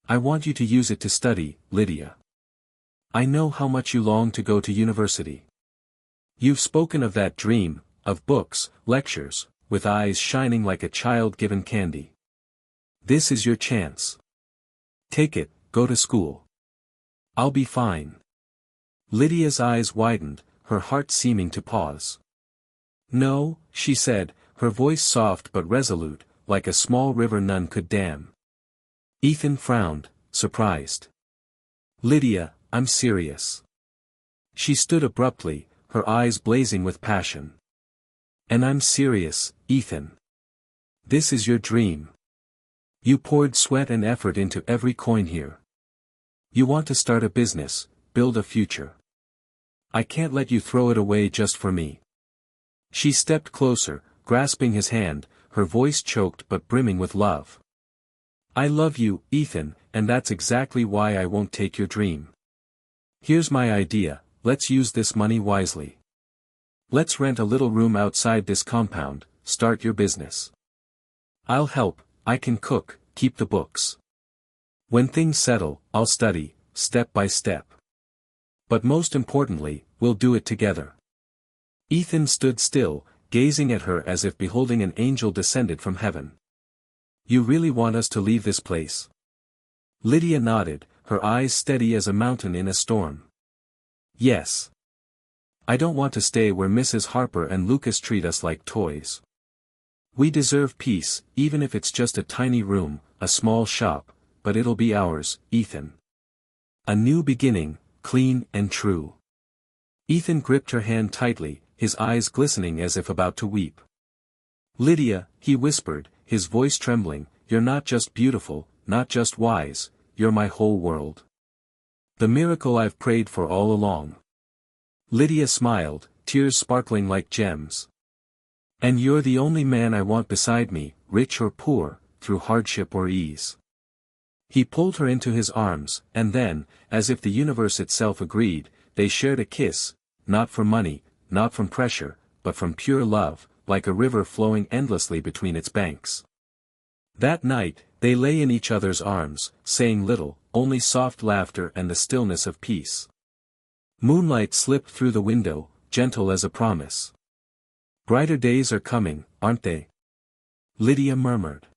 "I want you to use it to study, Lydia. I know how much you long to go to university. You've spoken of that dream, of books, lectures, with eyes shining like a child given candy. This is your chance. Take it, go to school. I'll be fine." Lydia's eyes widened, her heart seeming to pause. "No," she said, her voice soft but resolute, like a small river none could dam. Ethan frowned, surprised. "Lydia, I'm serious." She stood abruptly, her eyes blazing with passion. "And I'm serious, Ethan. This is your dream. You poured sweat and effort into every coin here. You want to start a business, build a future. I can't let you throw it away just for me." She stepped closer, grasping his hand, her voice choked but brimming with love. "I love you, Ethan, and that's exactly why I won't take your dream. Here's my idea, let's use this money wisely. Let's rent a little room outside this compound, start your business. I'll help, I can cook, keep the books. When things settle, I'll study, step by step. But most importantly, we'll do it together." Ethan stood still, gazing at her as if beholding an angel descended from heaven. "You really want us to leave this place?" Lydia nodded, her eyes steady as a mountain in a storm. "Yes. I don't want to stay where Mrs. Harper and Lucas treat us like toys. We deserve peace, even if it's just a tiny room, a small shop, but it'll be ours, Ethan. A new beginning, clean and true." Ethan gripped her hand tightly, his eyes glistening as if about to weep. "Lydia," he whispered, his voice trembling, "you're not just beautiful, not just wise, you're my whole world. The miracle I've prayed for all along." Lydia smiled, tears sparkling like gems. "And you're the only man I want beside me, rich or poor, through hardship or ease." He pulled her into his arms, and then, as if the universe itself agreed, they shared a kiss, not for money, not from pressure, but from pure love, like a river flowing endlessly between its banks. That night, they lay in each other's arms, saying little, only soft laughter and the stillness of peace. Moonlight slipped through the window, gentle as a promise. "Brighter days are coming, aren't they?" Lydia murmured.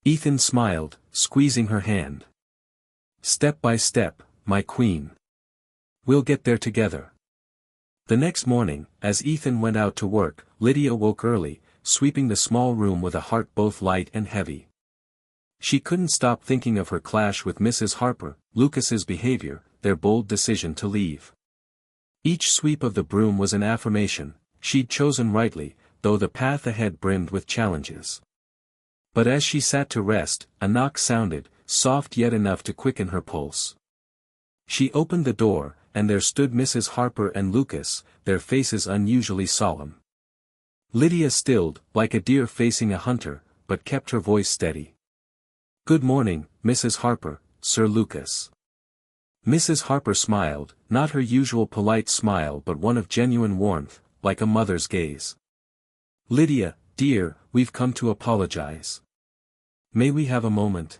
Ethan smiled, squeezing her hand. "Step by step, my queen. We'll get there together." The next morning, as Ethan went out to work, Lydia woke early, sweeping the small room with a heart both light and heavy. She couldn't stop thinking of her clash with Mrs. Harper, Lucas's behavior, their bold decision to leave. Each sweep of the broom was an affirmation, she'd chosen rightly, though the path ahead brimmed with challenges. But as she sat to rest, a knock sounded, soft yet enough to quicken her pulse. She opened the door, and there stood Mrs. Harper and Lucas, their faces unusually solemn. Lydia stilled, like a deer facing a hunter, but kept her voice steady. "Good morning, Mrs. Harper, Sir Lucas." Mrs. Harper smiled, not her usual polite smile but one of genuine warmth, like a mother's gaze. "Lydia, dear, we've come to apologize. May we have a moment?"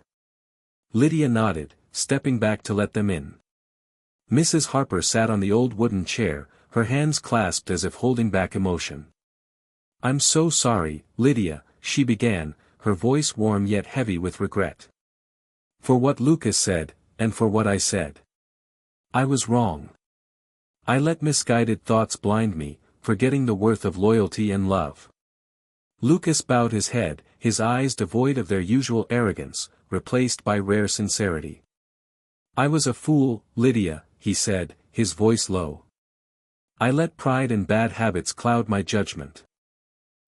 Lydia nodded, stepping back to let them in. Mrs. Harper sat on the old wooden chair, her hands clasped as if holding back emotion. "I'm so sorry, Lydia," she began, her voice warm yet heavy with regret. "For what Lucas said, and for what I said. I was wrong. I let misguided thoughts blind me, forgetting the worth of loyalty and love." Lucas bowed his head, his eyes devoid of their usual arrogance, replaced by rare sincerity. "I was a fool, Lydia," he said, his voice low. "I let pride and bad habits cloud my judgment.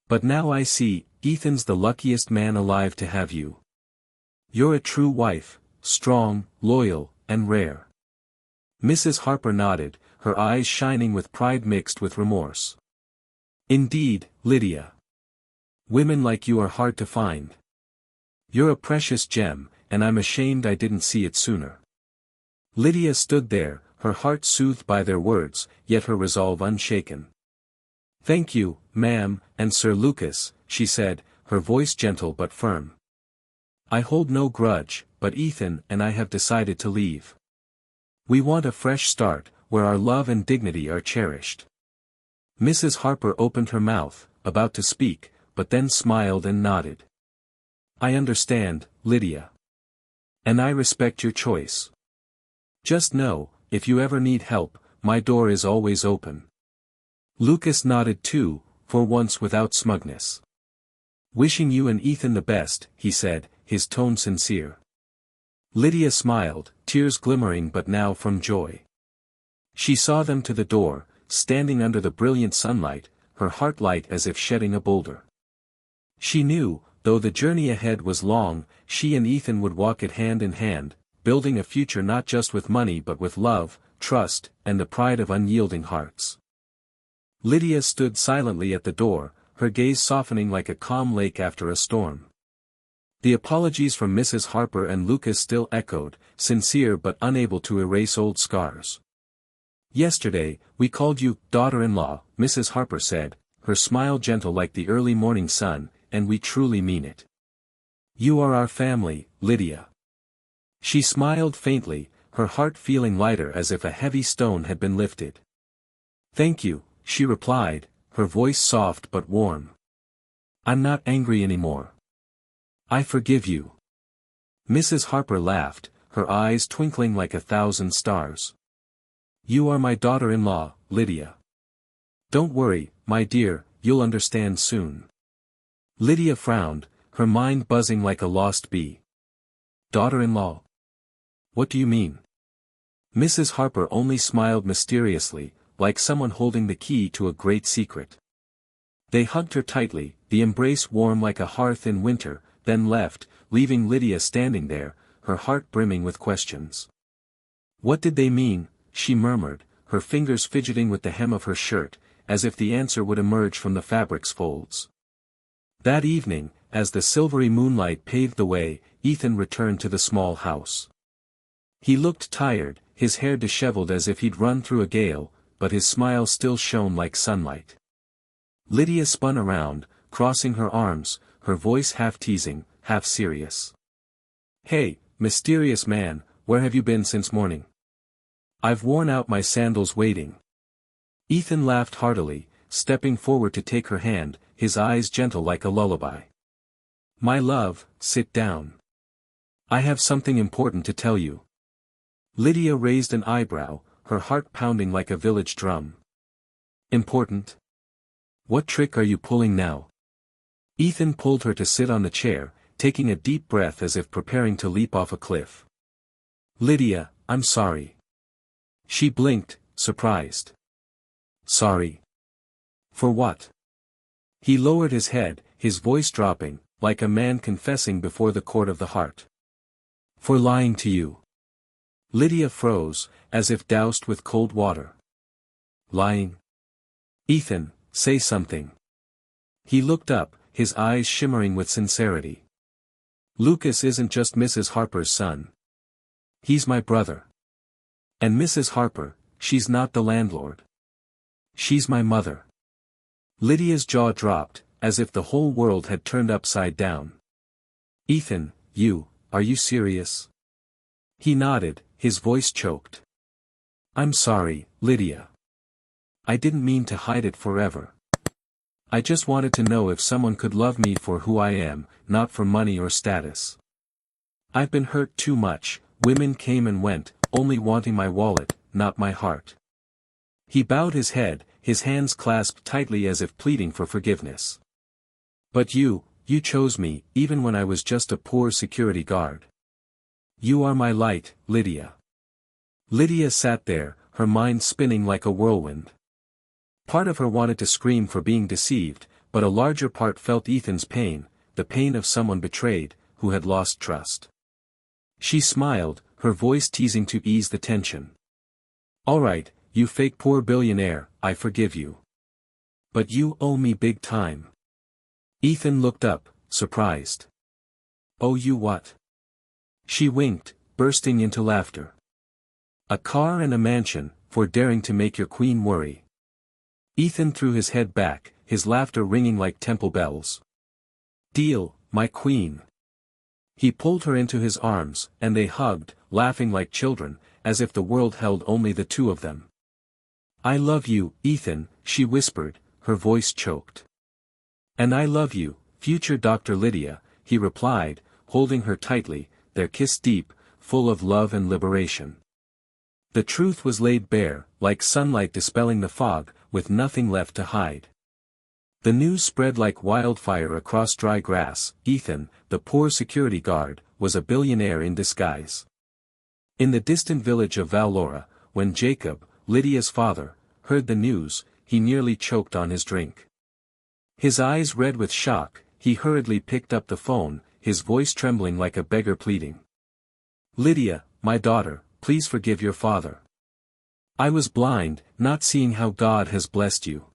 But now I see, Ethan's the luckiest man alive to have you. You're a true wife, strong, loyal, and rare." Mrs. Harper nodded, her eyes shining with pride mixed with remorse. "Indeed, Lydia. Women like you are hard to find. You're a precious gem, and I'm ashamed I didn't see it sooner." Lydia stood there, her heart soothed by their words, yet her resolve unshaken. "Thank you, ma'am, and Sir Lucas," she said, her voice gentle but firm. "I hold no grudge, but Ethan and I have decided to leave. We want a fresh start, where our love and dignity are cherished." Mrs. Harper opened her mouth, about to speak, but then smiled and nodded. "I understand, Lydia. And I respect your choice. Just know, if you ever need help, my door is always open." Lucas nodded too, for once without smugness. Wishing you and Ethan the best, he said, his tone sincere. Lydia smiled, tears glimmering but now from joy. She saw them to the door, standing under the brilliant sunlight, her heart light as if shedding a boulder. She knew, though the journey ahead was long, she and Ethan would walk it hand in hand, building a future not just with money but with love, trust, and the pride of unyielding hearts. Lydia stood silently at the door, her gaze softening like a calm lake after a storm. The apologies from Mrs. Harper and Lucas still echoed, sincere but unable to erase old scars. Yesterday, we called you daughter-in-law, Mrs. Harper said, her smile gentle like the early morning sun, and we truly mean it. You are our family, Lydia. She smiled faintly, her heart feeling lighter as if a heavy stone had been lifted. Thank you, she replied, her voice soft but warm. I'm not angry anymore. I forgive you. Mrs. Harper laughed, her eyes twinkling like 1,000 stars. You are my daughter-in-law, Lydia. Don't worry, my dear, you'll understand soon. Lydia frowned, her mind buzzing like a lost bee. Daughter-in-law? What do you mean? Mrs. Harper only smiled mysteriously, like someone holding the key to a great secret. They hugged her tightly, the embrace warm like a hearth in winter, then left, leaving Lydia standing there, her heart brimming with questions. What did they mean? She murmured, her fingers fidgeting with the hem of her shirt, as if the answer would emerge from the fabric's folds. That evening, as the silvery moonlight paved the way, Ethan returned to the small house. He looked tired, his hair disheveled as if he'd run through a gale, but his smile still shone like sunlight. Lydia spun around, crossing her arms, her voice half teasing, half serious. Hey, mysterious man, where have you been since morning? I've worn out my sandals waiting. Ethan laughed heartily, stepping forward to take her hand, his eyes gentle like a lullaby. My love, sit down. I have something important to tell you. Lydia raised an eyebrow, her heart pounding like a village drum. Important? What trick are you pulling now? Ethan pulled her to sit on the chair, taking a deep breath as if preparing to leap off a cliff. Lydia, I'm sorry. She blinked, surprised. Sorry. For what? He lowered his head, his voice dropping, like a man confessing before the court of the heart. For lying to you. Lydia froze, as if doused with cold water. Lying? Ethan, say something. He looked up, his eyes shimmering with sincerity. Lucas isn't just Mrs. Harper's son. He's my brother. And Mrs. Harper, she's not the landlord. She's my mother. Lydia's jaw dropped, as if the whole world had turned upside down. Ethan, are you serious? He nodded, his voice choked. I'm sorry, Lydia. I didn't mean to hide it forever. I just wanted to know if someone could love me for who I am, not for money or status. I've been hurt too much, women came and went, only wanting my wallet, not my heart. He bowed his head, his hands clasped tightly as if pleading for forgiveness. But you chose me, even when I was just a poor security guard. You are my light, Lydia. Lydia sat there, her mind spinning like a whirlwind. Part of her wanted to scream for being deceived, but a larger part felt Ethan's pain, the pain of someone betrayed, who had lost trust. She smiled, her voice teasing to ease the tension. All right, you fake poor billionaire, I forgive you. But you owe me big time. Ethan looked up, surprised. Owe you what? She winked, bursting into laughter. A car and a mansion, for daring to make your queen worry. Ethan threw his head back, his laughter ringing like temple bells. Deal, my queen. He pulled her into his arms, and they hugged, laughing like children, as if the world held only the two of them. I love you, Ethan, she whispered, her voice choked. And I love you, future Dr. Lydia, he replied, holding her tightly, their kiss deep, full of love and liberation. The truth was laid bare, like sunlight dispelling the fog, with nothing left to hide. The news spread like wildfire across dry grass. Ethan, the poor security guard, was a billionaire in disguise. In the distant village of Valora, when Jacob, Lydia's father, heard the news, he nearly choked on his drink. His eyes red with shock, he hurriedly picked up the phone, his voice trembling like a beggar pleading. "Lydia, my daughter, please forgive your father. I was blind, not seeing how God has blessed you.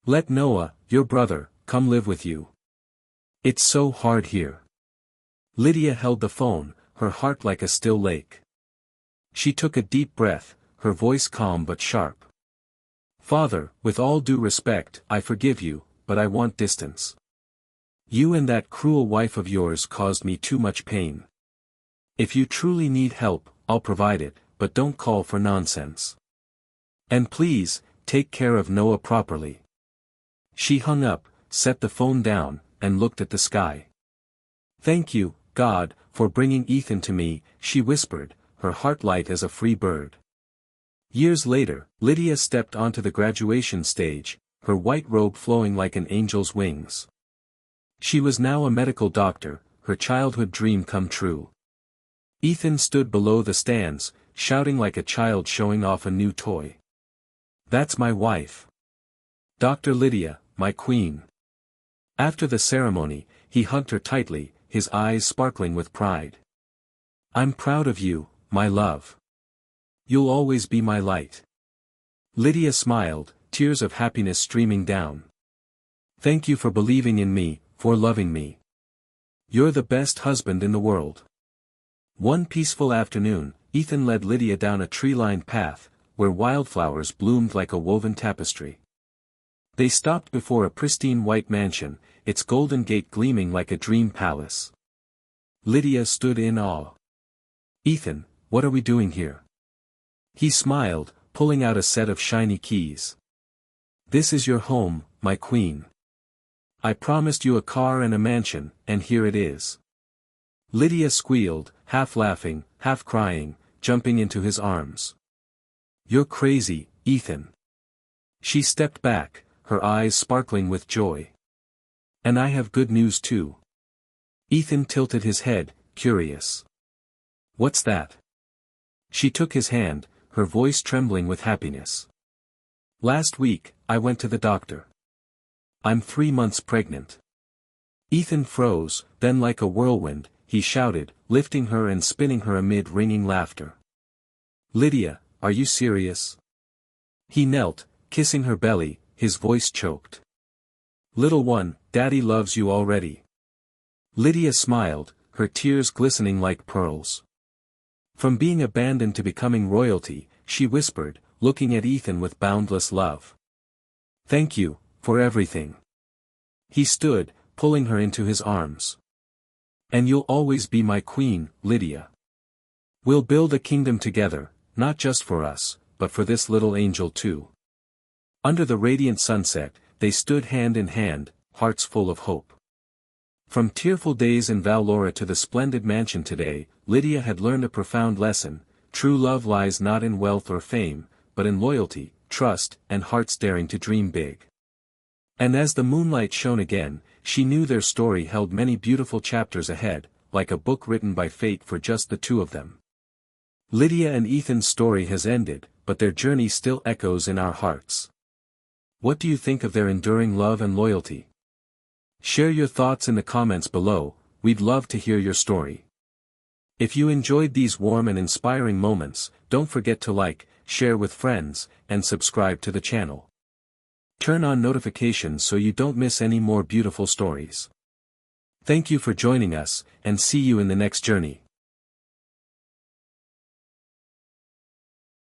Let Noah, your brother, come live with you. It's so hard here." Lydia held the phone, her heart like a still lake. She took a deep breath, her voice calm but sharp. "Father, with all due respect, I forgive you, but I want distance. You and that cruel wife of yours caused me too much pain. If you truly need help, I'll provide it, but don't call for nonsense. And please, take care of Noah properly." She hung up, set the phone down, and looked at the sky. "Thank you, God, for bringing Ethan to me," she whispered, her heart light as a free bird. Years later, Lydia stepped onto the graduation stage, her white robe flowing like an angel's wings. She was now a medical doctor, her childhood dream come true. Ethan stood below the stands, shouting like a child showing off a new toy. "That's my wife. Dr. Lydia, my queen." After the ceremony, he hugged her tightly, his eyes sparkling with pride. "I'm proud of you, my love. You'll always be my light." Lydia smiled, tears of happiness streaming down. "Thank you for believing in me, for loving me. You're the best husband in the world." One peaceful afternoon, Ethan led Lydia down a tree-lined path, where wildflowers bloomed like a woven tapestry. They stopped before a pristine white mansion, its golden gate gleaming like a dream palace. Lydia stood in awe. "Ethan, what are we doing here?" He smiled, pulling out a set of shiny keys. "This is your home, my queen. I promised you a car and a mansion, and here it is." Lydia squealed, half laughing, half crying, jumping into his arms. "You're crazy, Ethan." She stepped back, her eyes sparkling with joy. "And I have good news too." Ethan tilted his head, curious. "What's that?" She took his hand, her voice trembling with happiness. "Last week, I went to the doctor. I'm 3 months pregnant." Ethan froze, then like a whirlwind, he shouted, lifting her and spinning her amid ringing laughter. "Lydia, are you serious?" He knelt, kissing her belly, his voice choked. "Little one, Daddy loves you already." Lydia smiled, her tears glistening like pearls. From being abandoned to becoming royalty, she whispered, looking at Ethan with boundless love. "Thank you, for everything." He stood, pulling her into his arms. "And you'll always be my queen, Lydia. We'll build a kingdom together, not just for us, but for this little angel too." Under the radiant sunset, they stood hand in hand, hearts full of hope. From tearful days in Valora to the splendid mansion today, Lydia had learned a profound lesson: true love lies not in wealth or fame, but in loyalty, trust, and hearts daring to dream big. And as the moonlight shone again, she knew their story held many beautiful chapters ahead, like a book written by fate for just the two of them. Lydia and Ethan's story has ended, but their journey still echoes in our hearts. What do you think of their enduring love and loyalty? Share your thoughts in the comments below, we'd love to hear your story. If you enjoyed these warm and inspiring moments, don't forget to like, share with friends, and subscribe to the channel. Turn on notifications so you don't miss any more beautiful stories. Thank you for joining us, and see you in the next journey.